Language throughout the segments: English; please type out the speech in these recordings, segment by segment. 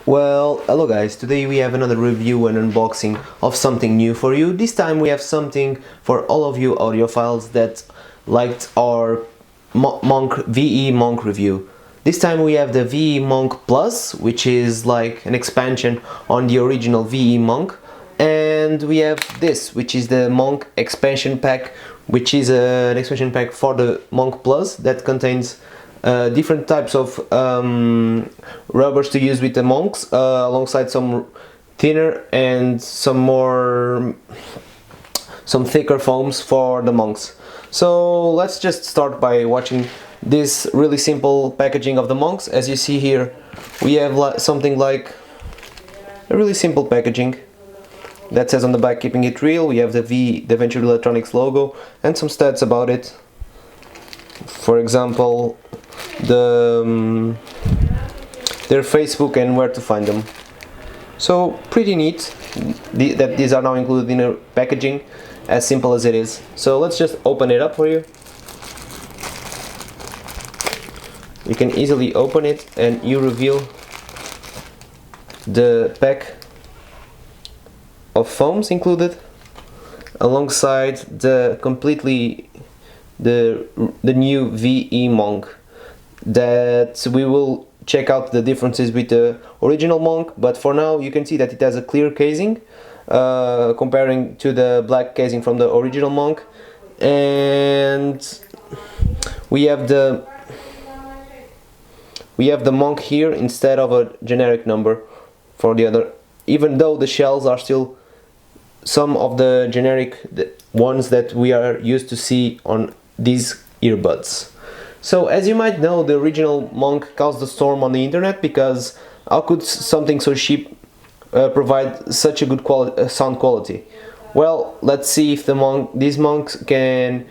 Well, hello guys, today we have another review and unboxing of something new for you. This time we have something for all of you audiophiles that liked our VE Monk review. This time we have the VE Monk Plus, which is like an expansion on the original VE Monk. And we have this, which is the Monk expansion pack, which is an expansion pack for the Monk Plus that contains different types of rubbers to use with the monks, alongside some thinner and some thicker foams for the monks. So let's just start by watching this really simple packaging of the monks. As you see here, we have something like a really simple packaging that says on the back, "Keeping it real." We have the Venture Electronics logo and some stats about it. For example, their Facebook and where to find them. So pretty neat that these are now included in a packaging, as simple as it is. So let's just open it up for you. You can easily open it and you reveal the pack of foams included, alongside the new VE Monk, that we will check out the differences with the original Monk. But for now you can see that it has a clear casing, comparing to the black casing from the original Monk. And we have the Monk here instead of a generic number for the other, even though the shells are still some of the generic ones that we are used to see on these earbuds. So as you might know, the original Monk caused a storm on the internet, because how could something so cheap provide such a good sound quality? Well, let's see if these monks can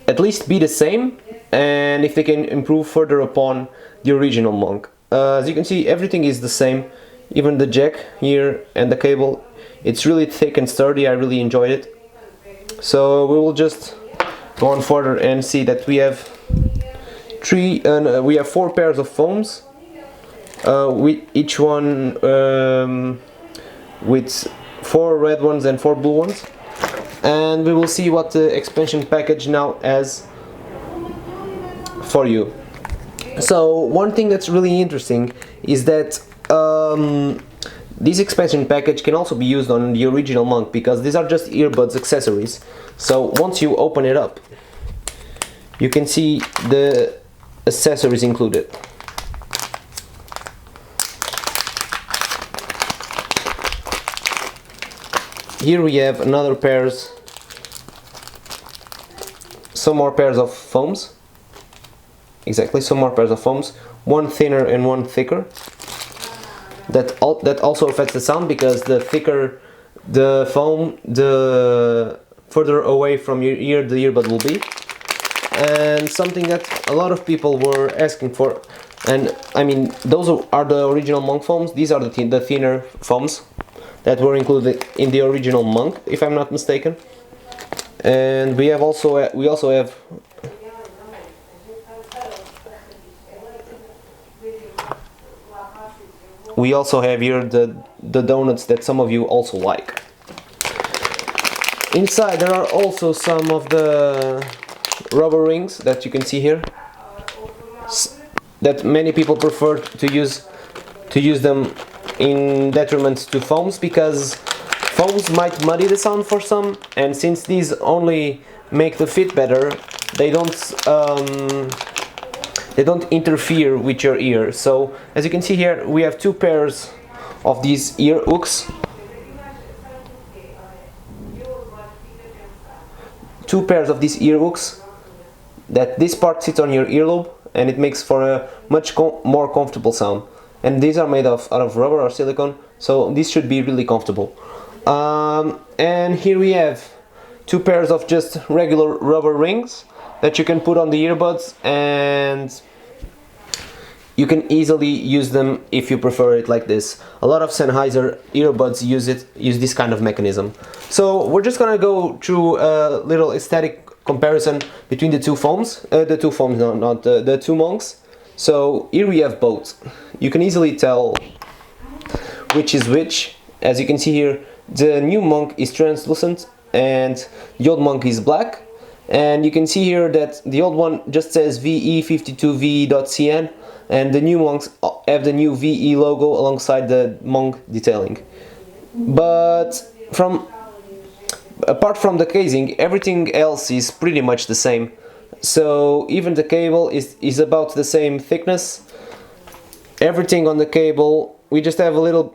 at least be the same, and if they can improve further upon the original Monk. As you can see, everything is the same, even the jack here and the cable. It's really thick and sturdy. I really enjoyed it. So we will just go on further and see that we have four pairs of foams, with each one with 4 red ones and 4 blue ones. And we will see what the expansion package now has for you. So one thing that's really interesting is that this expansion package can also be used on the original Monk, because these are just earbuds accessories. So once you open it up, you can see the accessories included. Here we have some more pairs of foams. Exactly, some more pairs of foams, one thinner and one thicker. That also affects the sound, because the thicker the foam, the further away from your ear the earbud will be. And something that a lot of people were asking for, and I mean, those are the original Monk foams. These are the thinner foams that were included in the original Monk, if I'm not mistaken. And we also have here the donuts that some of you also like. Inside there are also some of the rubber rings that you can see here, that many people prefer to use them in detriment to foams, because foams might muddy the sound for some, and since these only make the fit better, they don't interfere with your ear. So as you can see here, we have 2 pairs of these ear hooks. 2 pairs of these ear hooks, that this part sits on your earlobe, and it makes for a much more comfortable sound. And these are made out of rubber or silicone, so this should be really comfortable. And here we have 2 pairs of just regular rubber rings that you can put on the earbuds, and you can easily use them if you prefer it like this. A lot of Sennheiser earbuds use this kind of mechanism. So we're just gonna go through a little aesthetic comparison between the two foams, the two Monks. So here we have both. You can easily tell which is which. As you can see here, the new monk is translucent and the old monk is black. And you can see here that the old one just says VE52V.cn, and the new monks have the new VE logo alongside the monk detailing. But apart from the casing, everything else is pretty much the same. So even the cable is about the same thickness. Everything on the cable, we just have a little.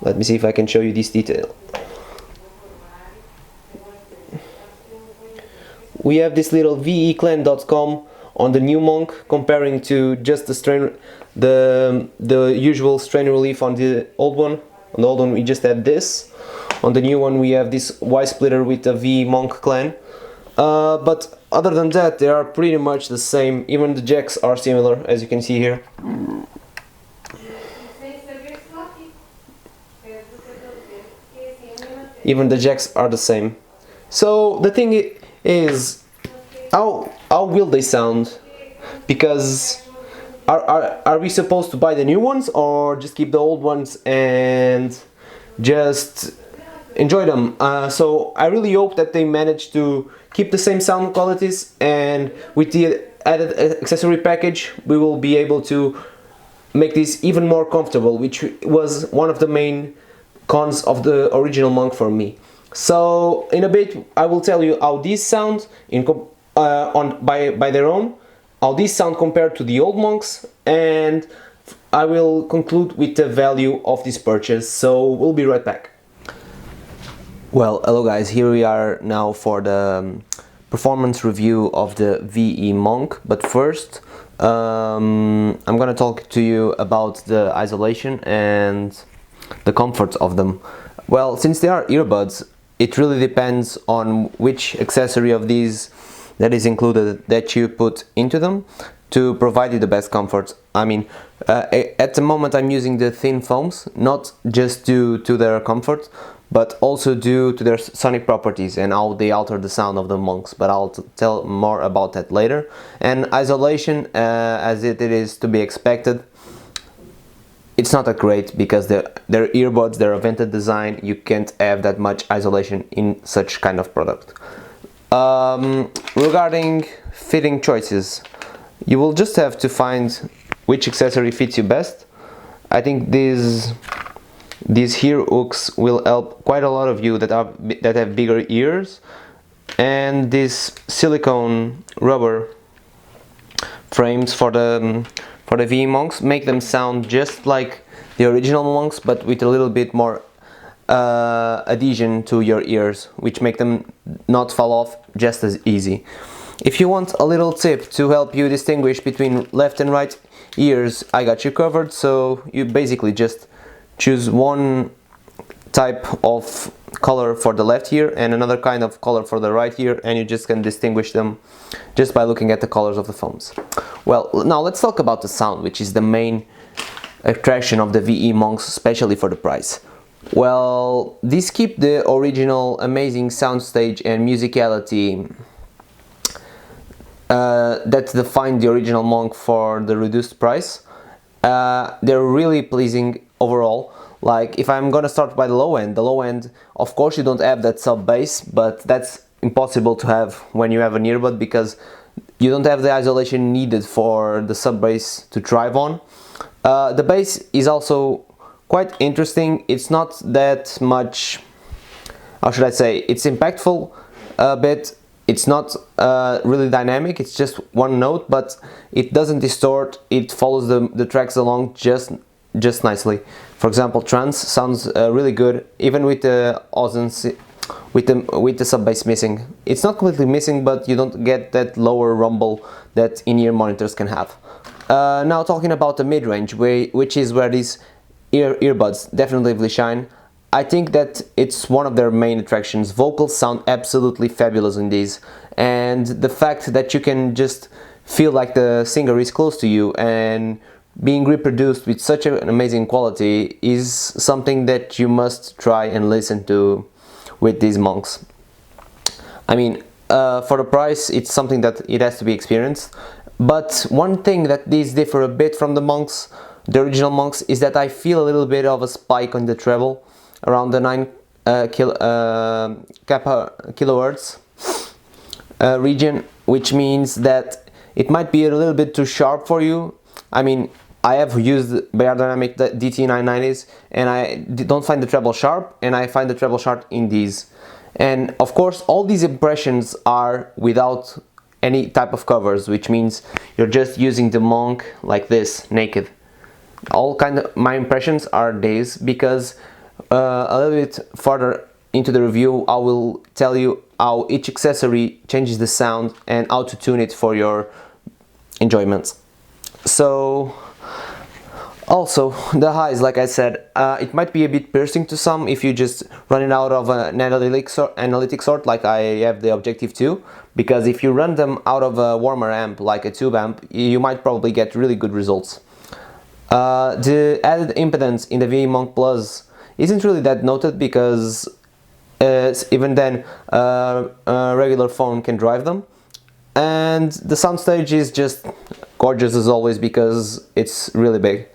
Let me see if I can show you this detail. We have this little veclan.com on the new monk, comparing to just the usual strain relief on the old one. On the old one we just had this. On the new one we have this Y splitter with a V monk clan. But other than that, they are pretty much the same. Even the jacks are similar, as you can see here. Even the jacks are the same. So the thing is, how will they sound? Because are we supposed to buy the new ones or just keep the old ones and just enjoy them? So I really hope that they manage to keep the same sound qualities, and with the added accessory package we will be able to make this even more comfortable, which was one of the main cons of the original monk for me. So in a bit I will tell you how these sound by their own, how these sound compared to the old monks, and I will conclude with the value of this purchase. So we'll be right back. Well, hello guys, here we are now for the performance review of the VE Monk. But first I'm gonna talk to you about the isolation and the comfort of them. Well, since they are earbuds, it really depends on which accessory of these that is included that you put into them to provide you the best comfort. I mean, at the moment I'm using the thin foams, not just due to their comfort, but also due to their sonic properties and how they alter the sound of the monks, but I'll tell more about that later. And isolation, as it is to be expected, it's not that great because they're earbuds, they're a vented design, you can't have that much isolation in such kind of product. Regarding fitting choices, you will just have to find which accessory fits you best. I think these ear hooks will help quite a lot of you that have bigger ears, and these silicone rubber frames for the VE monks make them sound just like the original monks, but with a little bit more adhesion to your ears, which make them not fall off just as easy. If you want a little tip to help you distinguish between left and right ears, I got you covered. So you basically just choose one type of color for the left ear and another kind of color for the right ear, and you just can distinguish them just by looking at the colors of the foams. Well, now let's talk about the sound, which is the main attraction of the VE monks, especially for the price. Well, these keep the original amazing soundstage and musicality that defined the original monk for the reduced price. They're really pleasing overall. Like, if I'm gonna start by the low end, of course you don't have that sub bass, but that's impossible to have when you have an earbud because you don't have the isolation needed for the sub bass to thrive on. The bass is also quite interesting. It's not that much, how should I say, it's impactful a bit. It's not really dynamic, it's just one note, but it doesn't distort, it follows the tracks along just nicely. For example, trance sounds really good, even with the with the sub bass missing. It's not completely missing, but you don't get that lower rumble that in-ear monitors can have. Now talking about the mid-range, which is where these earbuds definitely shine. I think that it's one of their main attractions. Vocals sound absolutely fabulous in these, and the fact that you can just feel like the singer is close to you and being reproduced with such an amazing quality is something that you must try and listen to with these monks. I mean, for the price, it's something that it has to be experienced. But one thing that these differ a bit from the monks, the original monks is that I feel a little bit of a spike on the treble around the 9 kilohertz region, which means that it might be a little bit too sharp for you. I mean, I have used Beyerdynamic DT990s and I don't find the treble sharp, and I find the treble sharp in these. And of course, all these impressions are without any type of covers, which means you're just using the monk like this, naked. All kind of my impressions are these, because a little bit further into the review I will tell you how each accessory changes the sound and how to tune it for your enjoyment. So also the highs, like I said, it might be a bit piercing to some if you just run it out of an analytic sort like I have the Objective 2, because if you run them out of a warmer amp like a tube amp, you might probably get really good results. The added impedance in the VE Monk Plus isn't really that noted, because even then a regular phone can drive them, and the soundstage is just gorgeous as always because it's really big.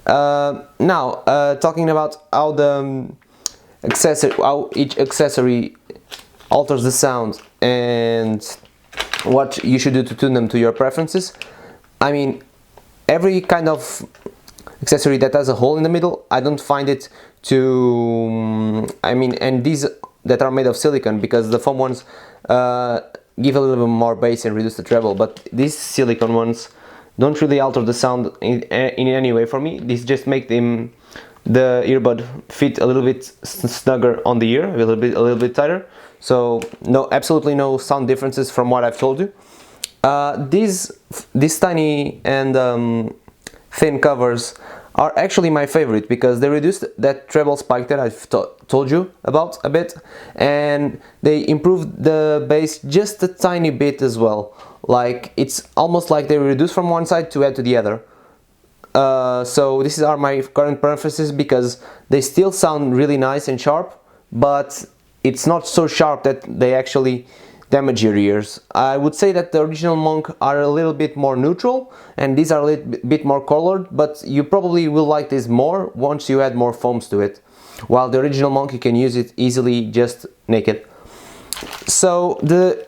Now talking about how the how each accessory alters the sound and what you should do to tune them to your preferences. I mean, every kind of accessory that has a hole in the middle, I don't find it to and these that are made of silicone, because the foam ones give a little bit more bass and reduce the treble, but these silicone ones don't really alter the sound in any way for me. These just make the earbud fit a little bit snugger on the ear, a little bit tighter. So absolutely no sound differences from what I've told you. These tiny and thin covers are actually my favorite, because they reduce that treble spike that I've told you about a bit, and they improve the bass just a tiny bit as well. Like, it's almost like they reduce from one side to add to the other. So these are my current preferences, because they still sound really nice and sharp, but it's not so sharp that they actually damage your ears. I would say that the original Monk are a little bit more neutral, and these are a little bit more colored, but you probably will like this more once you add more foams to it. While the original Monk, you can use it easily just naked. So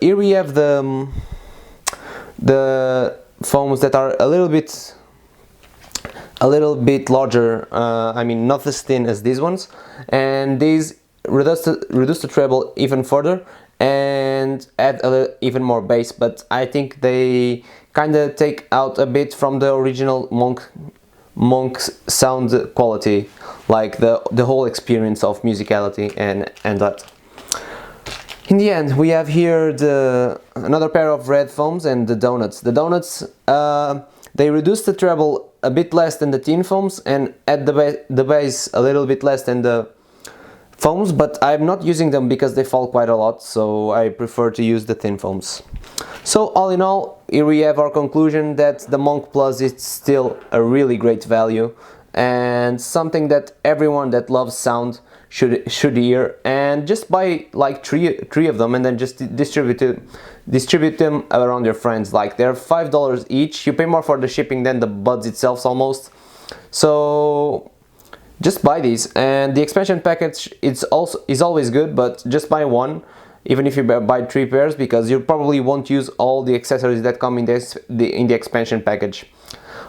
here we have the foams that are a little bit larger, I mean not as thin as these ones, and these reduce the treble even further and add even more bass, but I think they kind of take out a bit from the original Monk's sound quality, like the whole experience of musicality and that. In the end, we have here another pair of red foams and the donuts. The donuts, they reduce the treble a bit less than the tin foams and add the bass a little bit less than the foams, but I'm not using them because they fall quite a lot, so I prefer to use the thin foams. So all in all, here we have our conclusion that the Monk Plus is still a really great value and something that everyone that loves sound should hear, and just buy like three of them and then just distribute them around your friends. Like, they're $5 each. You pay more for the shipping than the buds itself almost, so just buy these. And the expansion package is always good, but just buy one, even if you buy 3 pairs, because you probably won't use all the accessories that come in the expansion package.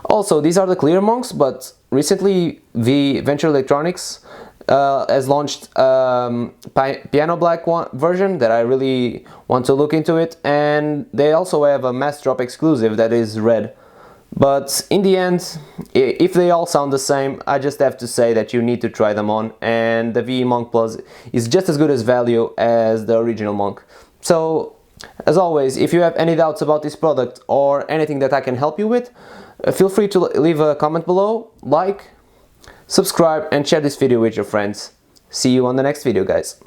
Also, these are the clear Monks, but recently the Venture Electronics has launched piano black version that I really want to look into it, and they also have a Mass Drop exclusive that is red. But in the end, if they all sound the same, I just have to say that you need to try them on, and the VE Monk Plus is just as good as value as the original Monk. So, as always, if you have any doubts about this product or anything that I can help you with, feel free to leave a comment below, like, subscribe and share this video with your friends. See you on the next video, guys.